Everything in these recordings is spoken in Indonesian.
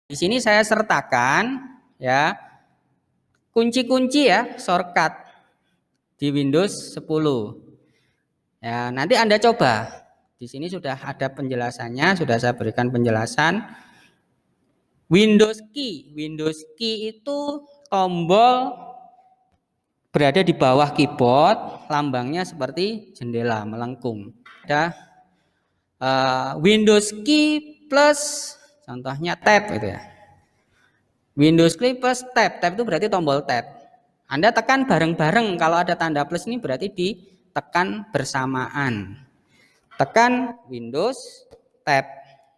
Di sini saya sertakan ya kunci-kunci ya shortcut di Windows 10. Ya, nanti Anda coba. Di sini sudah ada penjelasannya, sudah saya berikan penjelasan. Windows key itu tombol berada di bawah keyboard, lambangnya seperti jendela melengkung. Ada Windows key plus contohnya tab gitu ya. Windows key plus tab itu berarti tombol tab. Anda tekan bareng-bareng, kalau ada tanda plus ini berarti ditekan bersamaan. Tekan Windows tab.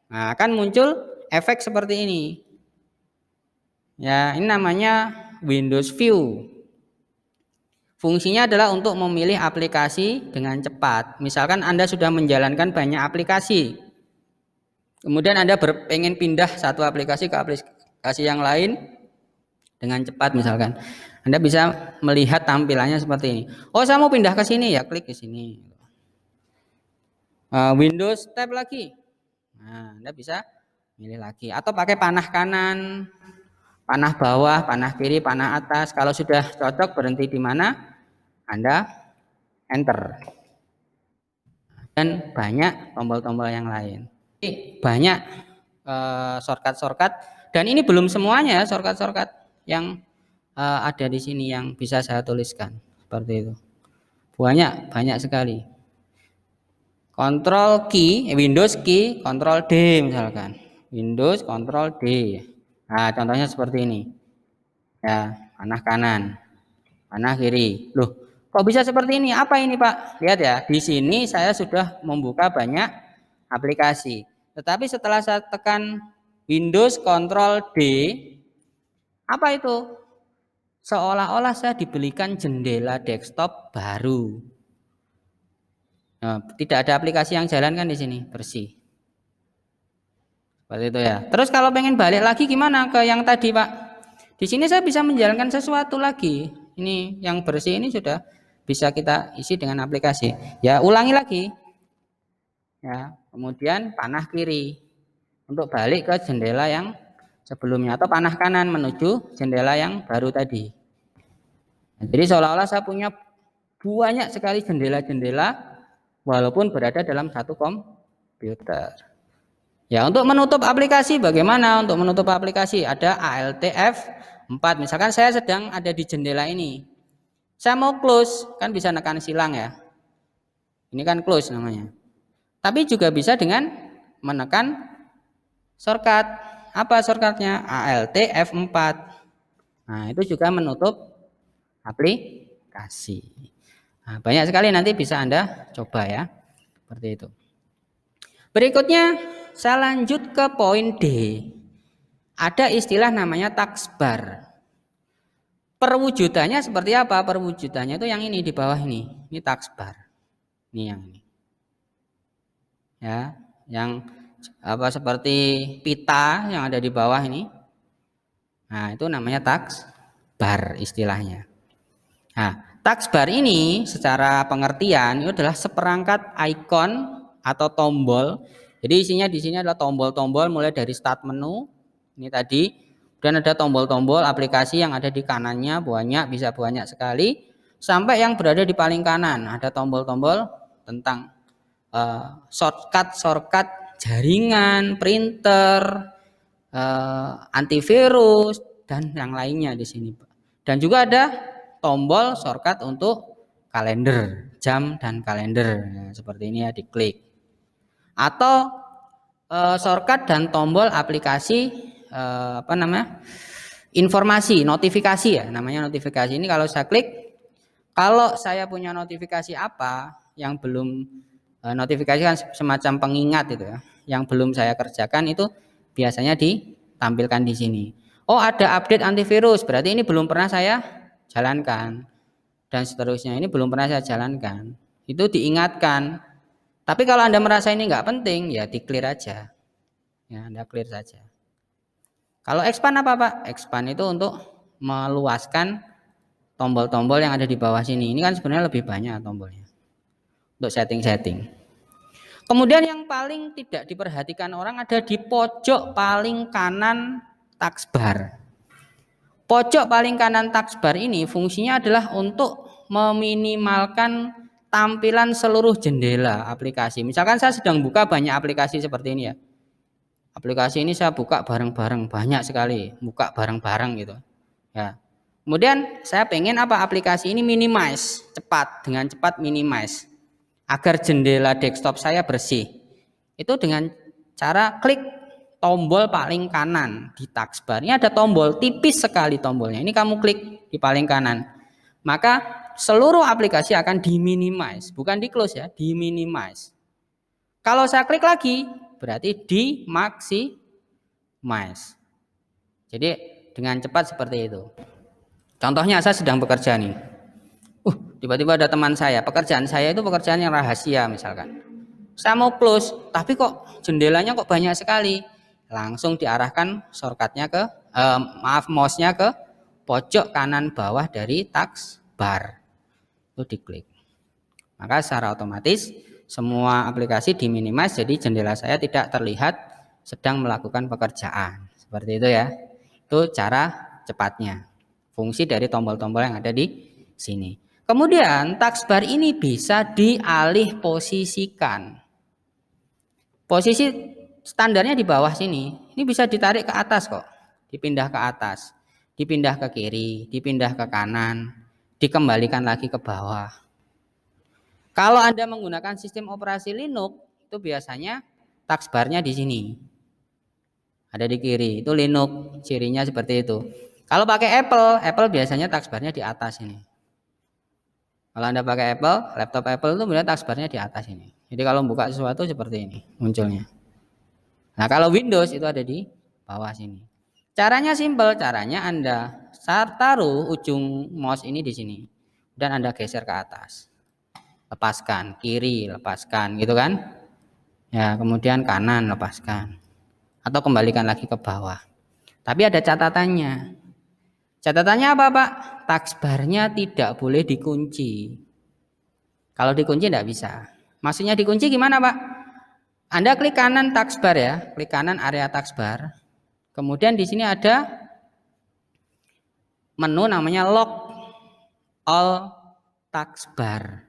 Nah, akan muncul efek seperti ini. Ya, ini namanya Windows View. Fungsinya adalah untuk memilih aplikasi dengan cepat. Misalkan Anda sudah menjalankan banyak aplikasi, kemudian Anda pengen pindah satu aplikasi ke aplikasi yang lain dengan cepat, misalkan Anda bisa melihat tampilannya seperti ini. Oh, saya mau pindah ke sini, ya klik ke sini. Windows tab lagi. Nah, Anda bisa milih lagi. Atau pakai panah kanan, panah bawah, panah kiri, panah atas. Kalau sudah cocok berhenti di mana, Anda enter. Dan banyak tombol-tombol yang lain. Ini banyak shortcut-shortcut. Dan ini belum semuanya shortcut-shortcut yang ada di sini yang bisa saya tuliskan. Seperti itu. Banyak sekali. Control key, Windows key, Control D misalkan. Windows Control D. Nah, contohnya seperti ini. Ya, panah kanan, panah kiri. Loh, kok bisa seperti ini? Apa ini, Pak? Lihat ya, di sini saya sudah membuka banyak aplikasi. Tetapi setelah saya tekan Windows Control D, apa itu? Seolah-olah saya dibelikan jendela desktop baru. Nah, tidak ada aplikasi yang jalan kan di sini, bersih. Seperti itu ya. Terus kalau pengen balik lagi gimana ke yang tadi, Pak? Di sini saya bisa menjalankan sesuatu lagi. Ini yang bersih ini sudah bisa kita isi dengan aplikasi. Ya, ulangi lagi. Ya, kemudian panah kiri untuk balik ke jendela yang sebelumnya atau panah kanan menuju jendela yang baru tadi. Nah, jadi seolah-olah saya punya banyak sekali jendela-jendela walaupun berada dalam satu komputer. Ya, untuk menutup aplikasi bagaimana? Untuk menutup aplikasi ada Alt F4. Misalkan saya sedang ada di jendela ini. Saya mau close, kan bisa nekan silang ya. Ini kan close namanya. Tapi juga bisa dengan menekan shortcut. Apa shortcutnya? Alt F4. Nah, itu juga menutup aplikasi. Nah, banyak sekali, nanti bisa Anda coba ya. Seperti itu. Berikutnya saya lanjut ke poin D. Ada istilah namanya taskbar. Perwujudannya seperti apa? Perwujudannya itu yang ini di bawah ini. Ini taskbar. Ini yang ini. Ya, yang apa seperti pita yang ada di bawah ini. Nah, itu namanya taskbar istilahnya. Nah, taskbar ini secara pengertian itu adalah seperangkat icon atau tombol. Jadi isinya di sini adalah tombol-tombol mulai dari start menu ini tadi, dan ada tombol-tombol aplikasi yang ada di kanannya bisa banyak sekali, sampai yang berada di paling kanan ada tombol-tombol tentang shortcut jaringan, printer, antivirus dan yang lainnya di sini. Dan juga ada tombol shortcut untuk kalender, jam dan kalender. Nah, seperti ini ya, diklik. Atau shortcut dan tombol aplikasi informasi, notifikasi ya, namanya notifikasi. Ini kalau saya klik, kalau saya punya notifikasi apa yang belum notifikasi kan semacam pengingat itu ya, yang belum saya kerjakan itu biasanya ditampilkan di sini. Oh, ada update antivirus, berarti ini belum pernah saya jalankan, dan seterusnya, ini belum pernah saya jalankan, itu diingatkan. Tapi kalau Anda merasa ini nggak penting, ya di clear aja, ya Anda clear saja. Kalau expand apa, Pak? Expand itu untuk meluaskan tombol-tombol yang ada di bawah sini. Ini kan sebenarnya lebih banyak tombolnya untuk setting-setting. Kemudian yang paling tidak diperhatikan orang ada di pojok paling kanan taskbar. Pojok paling kanan taskbar ini fungsinya adalah untuk meminimalkan tampilan seluruh jendela aplikasi. Misalkan saya sedang buka banyak aplikasi seperti ini ya. Aplikasi ini saya buka bareng-bareng, banyak sekali, buka bareng-bareng gitu. Ya. Kemudian saya pengen apa, aplikasi ini minimize, cepat, dengan cepat minimize agar jendela desktop saya bersih. Itu dengan cara klik tombol paling kanan di taskbar. Ini ada tombol, tipis sekali tombolnya. Ini kamu klik di paling kanan. Maka seluruh aplikasi akan diminimize, bukan di close ya, diminimize. Kalau saya klik lagi, berarti di maximize. Jadi dengan cepat seperti itu. Contohnya saya sedang bekerja nih. Tiba-tiba ada teman saya, pekerjaan saya itu pekerjaan yang rahasia misalkan. Saya mau close, tapi kok jendelanya kok banyak sekali. Langsung diarahkan shortcutnya ke, mouse-nya ke pojok kanan bawah dari taskbar. Itu diklik. Maka secara otomatis semua aplikasi diminimize, jadi jendela saya tidak terlihat sedang melakukan pekerjaan. Seperti itu ya. Itu cara cepatnya. Fungsi dari tombol-tombol yang ada di sini. Kemudian taskbar ini bisa dialih posisikan. Posisi standarnya di bawah sini. Ini bisa ditarik ke atas kok. Dipindah ke atas, dipindah ke kiri, dipindah ke kanan, dikembalikan lagi ke bawah. Kalau Anda menggunakan sistem operasi Linux, itu biasanya taskbarnya di sini. Ada di kiri, itu Linux, cirinya seperti itu. Kalau pakai Apple biasanya taskbarnya di atas ini. Kalau Anda pakai laptop Apple itu biasanya taskbarnya di atas ini. Jadi kalau buka sesuatu seperti ini munculnya. Nah, kalau Windows itu ada di bawah sini. Caranya simpel, caranya Anda taruh ujung mouse ini di sini dan Anda geser ke atas. Lepaskan, kiri lepaskan, gitu kan? Ya, kemudian kanan lepaskan. Atau kembalikan lagi ke bawah. Tapi ada catatannya. Catatannya apa, Pak? Taskbarnya tidak boleh dikunci. Kalau dikunci tidak bisa. Maksudnya dikunci gimana, Pak? Anda klik kanan taskbar ya, klik kanan area taskbar. Kemudian di sini ada menu namanya lock all taskbar.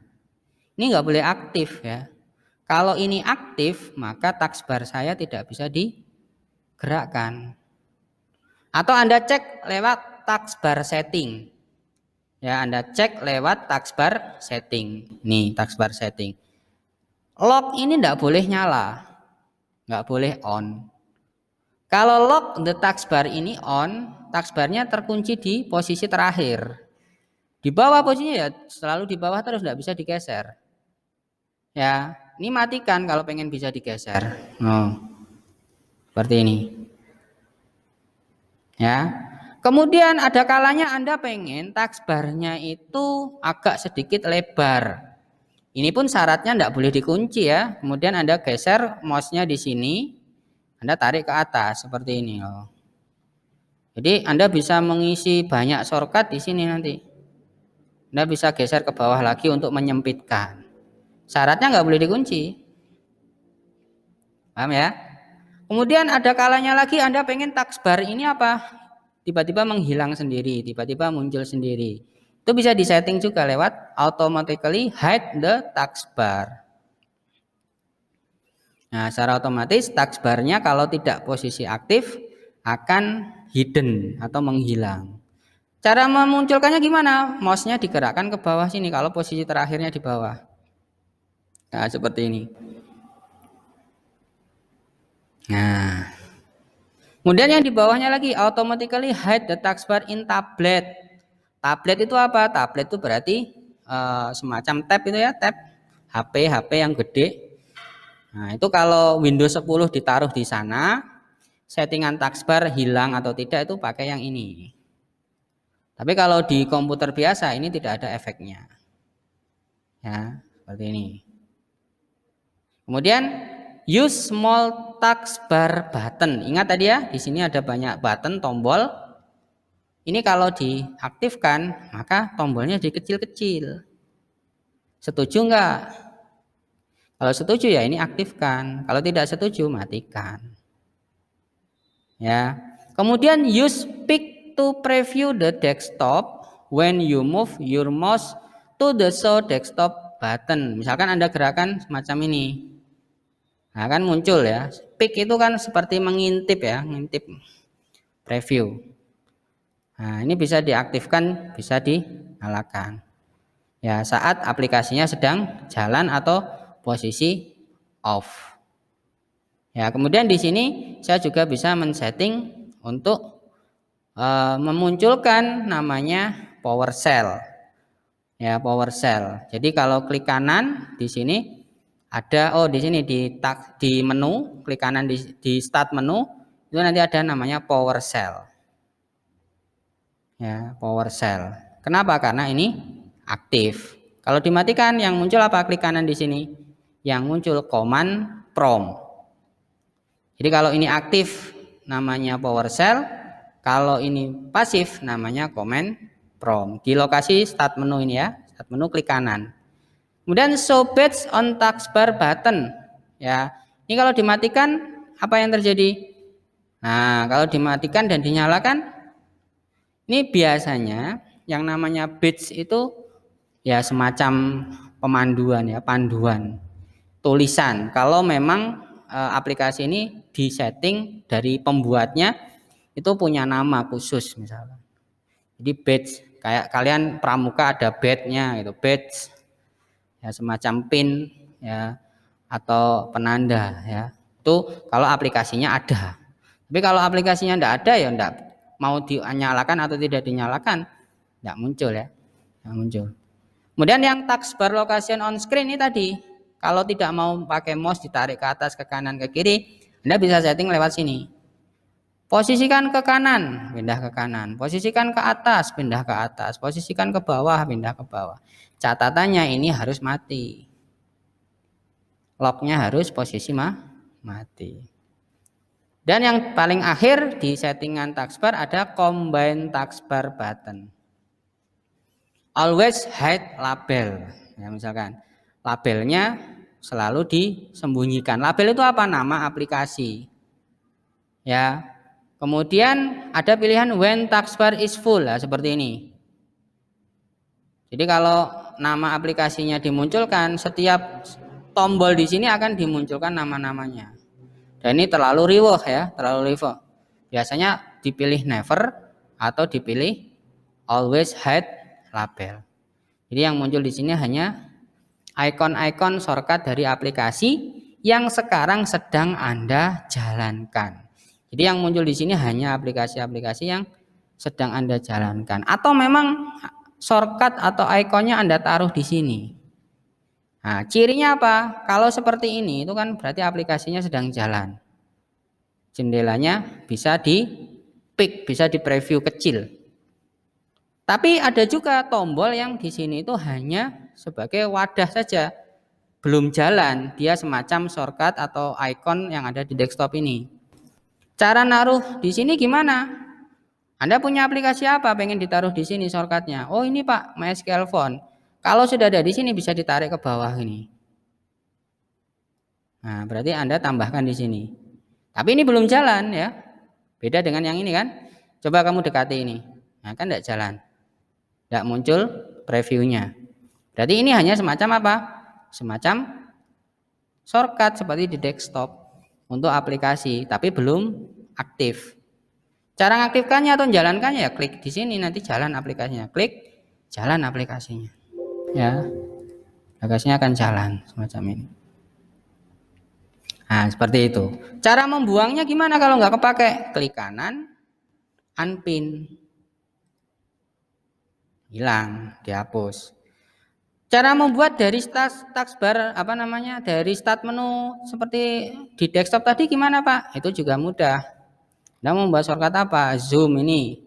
Ini nggak boleh aktif ya. Kalau ini aktif, maka taskbar saya tidak bisa digerakkan. Atau Anda cek lewat taskbar setting. Ya, Anda cek lewat taskbar setting. Nih, taskbar setting. Lock ini tidak boleh nyala. Nggak boleh on. Kalau lock the taskbar ini on, taskbarnya terkunci di posisi terakhir. Di bawah posisinya ya selalu di bawah terus, tidak bisa digeser. Ya, ini matikan kalau pengen bisa digeser. Seperti ini. Ya. Kemudian ada kalanya Anda pengen taskbarnya itu agak sedikit lebar. Ini pun syaratnya tidak boleh dikunci ya. Kemudian Anda geser mouse-nya di sini, Anda tarik ke atas seperti ini loh. Jadi Anda bisa mengisi banyak shortcut di sini nanti. Anda bisa geser ke bawah lagi untuk menyempitkan. Syaratnya nggak boleh dikunci. Paham ya? Kemudian ada kalanya lagi Anda pengen taskbar ini apa? Tiba-tiba menghilang sendiri, tiba-tiba muncul sendiri. Itu bisa disetting juga lewat automatically hide the taskbar. Nah, secara otomatis taskbarnya kalau tidak posisi aktif akan hidden atau menghilang. Cara memunculkannya gimana? Mouse-nya digerakkan ke bawah sini kalau posisi terakhirnya di bawah. Nah, seperti ini. Nah, kemudian yang di bawahnya lagi automatically hide the taskbar in tablet. Tablet itu apa? Tablet itu berarti semacam tab itu ya, tab HP yang gede. Nah, itu kalau Windows 10 ditaruh di sana, settingan taskbar hilang atau tidak itu pakai yang ini. Tapi kalau di komputer biasa ini tidak ada efeknya. Ya, seperti ini. Kemudian use small taskbar button. Ingat tadi ya, di sini ada banyak button, tombol. Ini kalau diaktifkan, maka tombolnya dikecil-kecil. Setuju enggak? Kalau setuju ya ini aktifkan. Kalau tidak setuju, matikan. Ya. Kemudian use pick to preview the desktop when you move your mouse to the show desktop button. Misalkan Anda gerakan semacam ini. Nah, kan muncul ya. Pick itu kan seperti mengintip ya, mengintip preview. Nah, ini bisa diaktifkan, bisa dinyalakan. Ya, saat aplikasinya sedang jalan atau posisi off. Ya, kemudian di sini saya juga bisa men-setting untuk memunculkan namanya PowerShell. Ya, PowerShell. Jadi kalau klik kanan di sini ada di sini di menu, klik kanan di start menu itu nanti ada namanya PowerShell. Ya, PowerShell. Kenapa? Karena ini aktif. Kalau dimatikan yang muncul apa? Klik kanan di sini. Yang muncul command prompt. Jadi kalau ini aktif namanya PowerShell, kalau ini pasif namanya command prompt. Di lokasi start menu ini ya, start menu klik kanan. Kemudian show badge on taskbar button. Ya, ini kalau dimatikan apa yang terjadi? Nah, kalau dimatikan dan dinyalakan, ini biasanya yang namanya badge itu ya semacam pemanduan ya, panduan, tulisan. Kalau memang aplikasi ini disetting dari pembuatnya itu punya nama khusus misalnya. Jadi badge kayak kalian pramuka ada badge-nya gitu, badge ya semacam pin ya atau penanda ya. Itu kalau aplikasinya ada. Tapi kalau aplikasinya enggak ada ya enggak mau dinyalakan atau tidak dinyalakan enggak muncul ya. Enggak muncul. Kemudian yang taskbar location on screen ini tadi, kalau tidak mau pakai mouse ditarik ke atas, ke kanan, ke kiri, Anda bisa setting lewat sini. Posisikan ke kanan, pindah ke kanan. Posisikan ke atas, pindah ke atas. Posisikan ke bawah, pindah ke bawah. Catatannya ini harus mati. Locknya harus posisi mati. Dan yang paling akhir di settingan taskbar ada combine taskbar button. Always hide label. Ya, misalkan labelnya selalu disembunyikan. Label itu apa? Nama aplikasi. Ya. Kemudian ada pilihan when taskbar is full, ya, seperti ini. Jadi kalau nama aplikasinya dimunculkan, setiap tombol di sini akan dimunculkan nama-namanya. Dan ini terlalu riweh ya, terlalu riweh. Biasanya dipilih never atau dipilih always hide label. Jadi yang muncul di sini hanya ikon-ikon shortcut dari aplikasi yang sekarang sedang Anda jalankan. Jadi yang muncul di sini hanya aplikasi-aplikasi yang sedang Anda jalankan. Atau memang shortcut atau ikonnya Anda taruh di sini. Nah, cirinya apa? Kalau seperti ini itu kan berarti aplikasinya sedang jalan. Jendelanya bisa di-pick, bisa di-preview kecil. Tapi ada juga tombol yang di sini itu hanya sebagai wadah saja, belum jalan, dia semacam shortcut atau icon yang ada di desktop ini. Cara naruh di sini gimana? Anda punya aplikasi apa pengen ditaruh di sini shortcutnya? Oh ini Pak, MySQL Phone. Kalau sudah ada di sini bisa ditarik ke bawah ini. Nah berarti Anda tambahkan di sini. Tapi ini belum jalan ya, beda dengan yang ini kan. Coba kamu dekati ini, nah kan tidak jalan. Tidak muncul previewnya. Berarti ini hanya semacam apa? Semacam shortcut seperti di desktop untuk aplikasi, tapi belum aktif. Cara mengaktifkannya atau menjalankannya ya klik di sini nanti jalan aplikasinya. Klik jalan aplikasinya. Ya, aplikasinya akan jalan semacam ini. Nah, seperti itu. Cara membuangnya gimana kalau nggak kepake? Klik kanan, unpin. Hilang, dihapus. Cara membuat dari taskbar dari start menu seperti di desktop tadi gimana Pak? Itu juga mudah. Anda membuat shortcut apa? Zoom ini.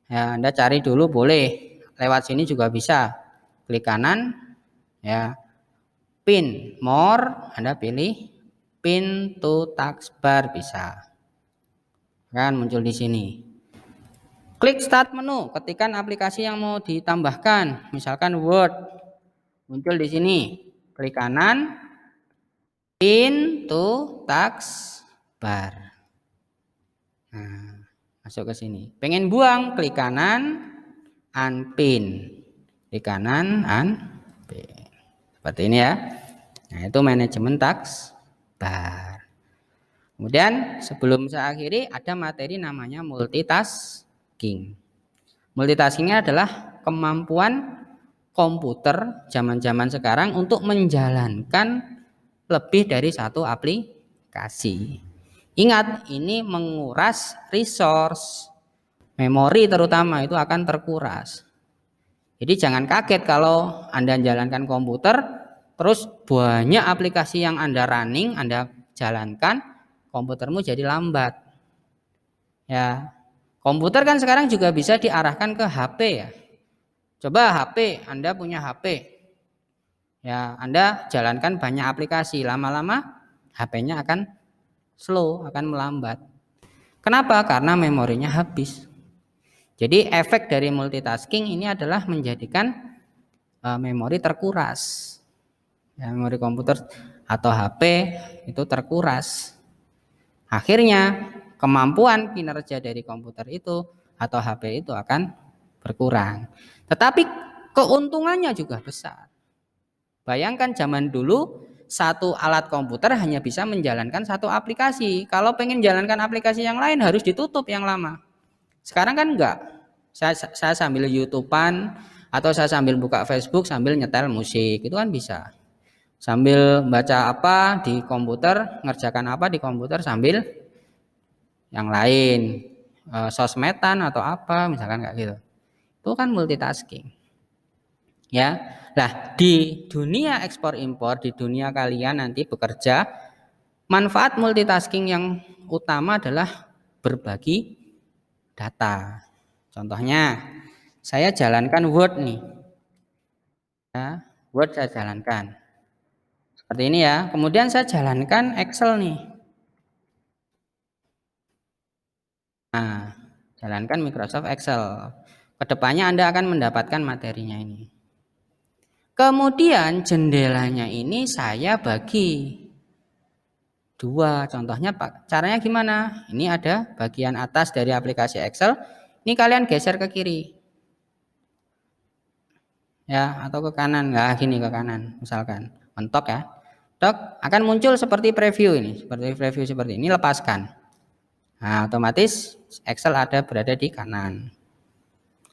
Ya, Anda cari dulu boleh. Lewat sini juga bisa. Klik kanan, ya. Pin more, Anda pilih pin to taskbar bisa. Kan muncul di sini. Klik start menu, ketikkan aplikasi yang mau ditambahkan, misalkan Word. Muncul di sini. Klik kanan, pin to taskbar. Nah, masuk ke sini. Pengen buang, klik kanan, unpin. Klik kanan, unpin. Seperti ini ya. Nah, itu manajemen taskbar. Kemudian sebelum saya akhiri ada materi namanya multitasking. Multitaskingnya adalah kemampuan komputer zaman-zaman sekarang untuk menjalankan lebih dari satu aplikasi. Ingat, ini menguras resource, memori terutama itu akan terkuras. Jadi jangan kaget kalau Anda jalankan komputer, terus banyak aplikasi yang Anda running, Anda jalankan, komputermu jadi lambat. Ya, komputer kan sekarang juga bisa diarahkan ke HP ya. Coba HP, Anda punya HP. Ya, Anda jalankan banyak aplikasi, lama-lama HP-nya akan slow, akan melambat. Kenapa? Karena memorinya habis. Jadi efek dari multitasking ini adalah menjadikan memori terkuras. Ya, memori komputer atau HP itu terkuras. Akhirnya kemampuan kinerja dari komputer itu atau HP itu akan berkurang. Tetapi keuntungannya juga besar. Bayangkan zaman dulu satu alat komputer hanya bisa menjalankan satu aplikasi. Kalau pengen jalankan aplikasi yang lain harus ditutup yang lama. Sekarang kan enggak. Saya sambil YouTubean atau saya sambil buka Facebook sambil nyetel musik, itu kan bisa. Sambil baca apa di komputer, ngerjakan apa di komputer sambil yang lain, sosmedan atau apa misalkan kayak gitu. Itu kan multitasking. Ya. Nah, di dunia ekspor impor, di dunia kalian nanti bekerja, manfaat multitasking yang utama adalah berbagi data. Contohnya, saya jalankan Word nih. Ya, Word saya jalankan. Seperti ini ya. Kemudian saya jalankan Excel nih. Nah, jalankan Microsoft Excel. Kedepannya Anda akan mendapatkan materinya ini. Kemudian jendelanya ini saya bagi dua. Contohnya caranya gimana? Ini ada bagian atas dari aplikasi Excel. Ini kalian geser ke kiri. Ya, atau ke kanan. Nah, gini ke kanan misalkan. Mentok ya. Tok akan muncul seperti preview ini, seperti preview seperti ini, lepaskan. Nah, otomatis Excel berada di kanan.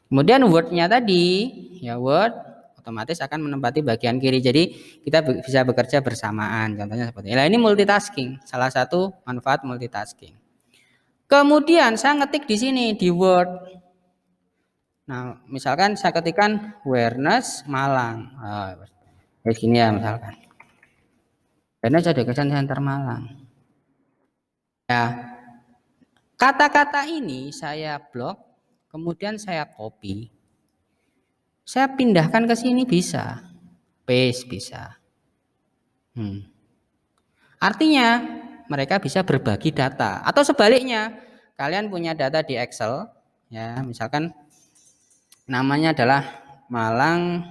Kemudian Word-nya tadi, ya Word otomatis akan menempati bagian kiri. Jadi kita bisa bekerja bersamaan. Contohnya seperti ini. Nah, ini multitasking, salah satu manfaat multitasking. Kemudian saya ngetik di sini di Word. Nah, misalkan saya ketikkan awareness Malang. Kayak gini ya misalkan. Awareness Education Center Malang. Ya, kata-kata ini saya blok, kemudian saya copy. Saya pindahkan ke sini bisa. Paste bisa. Artinya mereka bisa berbagi data. Atau sebaliknya, kalian punya data di Excel, ya misalkan namanya adalah Malang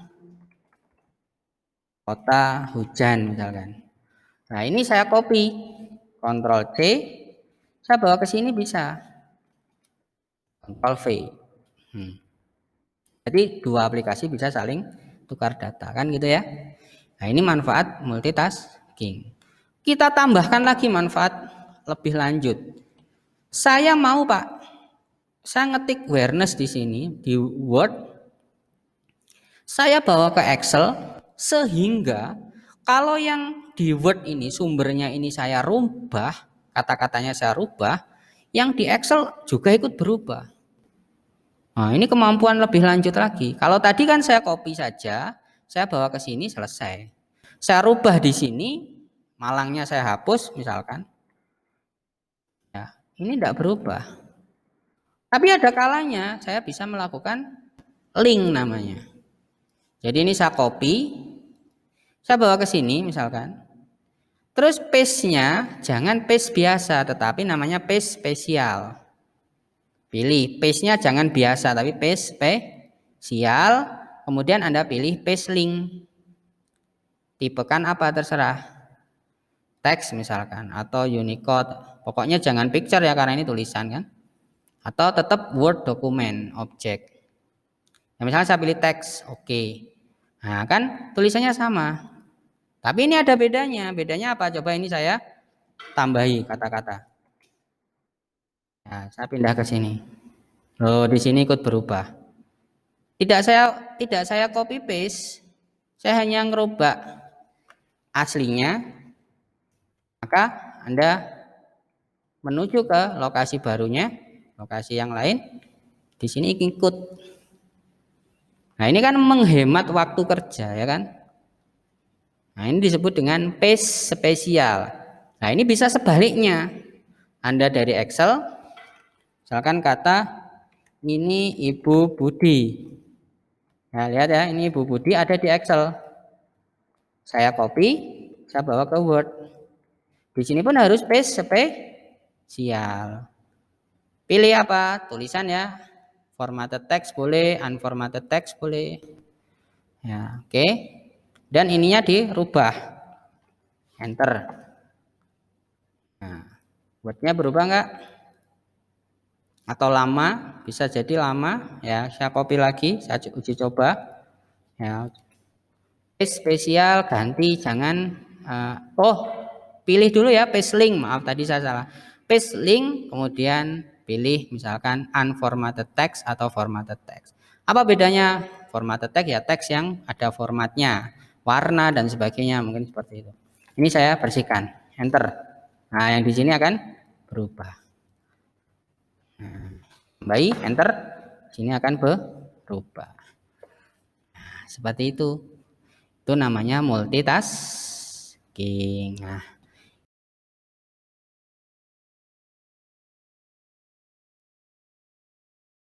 Kota Hujan misalkan. Nah ini saya copy, Ctrl C, saya bawa ke sini bisa, Ctrl V. Jadi dua aplikasi bisa saling tukar data kan gitu ya. Nah ini manfaat multitasking. Kita tambahkan lagi manfaat lebih lanjut. Saya mau Pak, saya ngetik awareness di sini di Word, saya bawa ke Excel sehingga kalau yang di Word ini sumbernya ini saya rubah, kata-katanya saya rubah, yang di Excel juga ikut berubah. Nah, ini kemampuan lebih lanjut lagi. Kalau tadi kan saya copy saja, saya bawa ke sini selesai. Saya rubah di sini, Malangnya saya hapus misalkan. Ya, ini tidak berubah. Tapi ada kalanya saya bisa melakukan link namanya. Jadi ini saya copy, saya bawa ke sini misalkan. Terus paste-nya jangan paste biasa, tetapi namanya paste spesial. Pilih paste-nya jangan biasa, tapi paste spesial. Kemudian Anda pilih paste link. Tipekan apa terserah. Teks misalkan atau Unicode. Pokoknya jangan picture ya karena ini tulisan kan. atau tetap Word dokumen objek. Nah, misalnya saya pilih teks, oke. Nah, kan tulisannya sama. Tapi ini ada bedanya. Bedanya apa? Coba ini saya tambahi kata-kata. Nah, saya pindah ke sini. Oh, di sini ikut berubah. Tidak saya copy paste. Saya hanya ngerubah aslinya, maka Anda menuju ke lokasi barunya, lokasi yang lain. Di sini ikut. Nah, ini kan menghemat waktu kerja, ya kan? Nah, ini disebut dengan paste spesial. Nah, ini bisa sebaliknya. Anda dari Excel, misalkan kata ini Ibu Budi. Nah, lihat ya, ini Ibu Budi ada di Excel. Saya copy, saya bawa ke Word. Di sini pun harus paste spesial. Pilih apa? Tulisan ya. Formatted text boleh, unformatted text boleh. Ya, oke. Dan ininya dirubah. Enter. Nah, Wordnya berubah enggak? Atau lama? Bisa jadi lama. Ya, saya copy lagi, saya uji coba. Ya, spesial ganti, jangan pilih dulu ya paste link. Maaf tadi saya salah. Paste link, kemudian pilih misalkan unformatted text atau formatted text. Apa bedanya formatted text? Ya teks yang ada formatnya, warna dan sebagainya, mungkin seperti itu. Ini saya bersihkan, enter. Nah, yang di sini akan berubah. Nah, kembali enter, sini akan berubah. Nah, seperti itu. Itu namanya multitasking. Nah,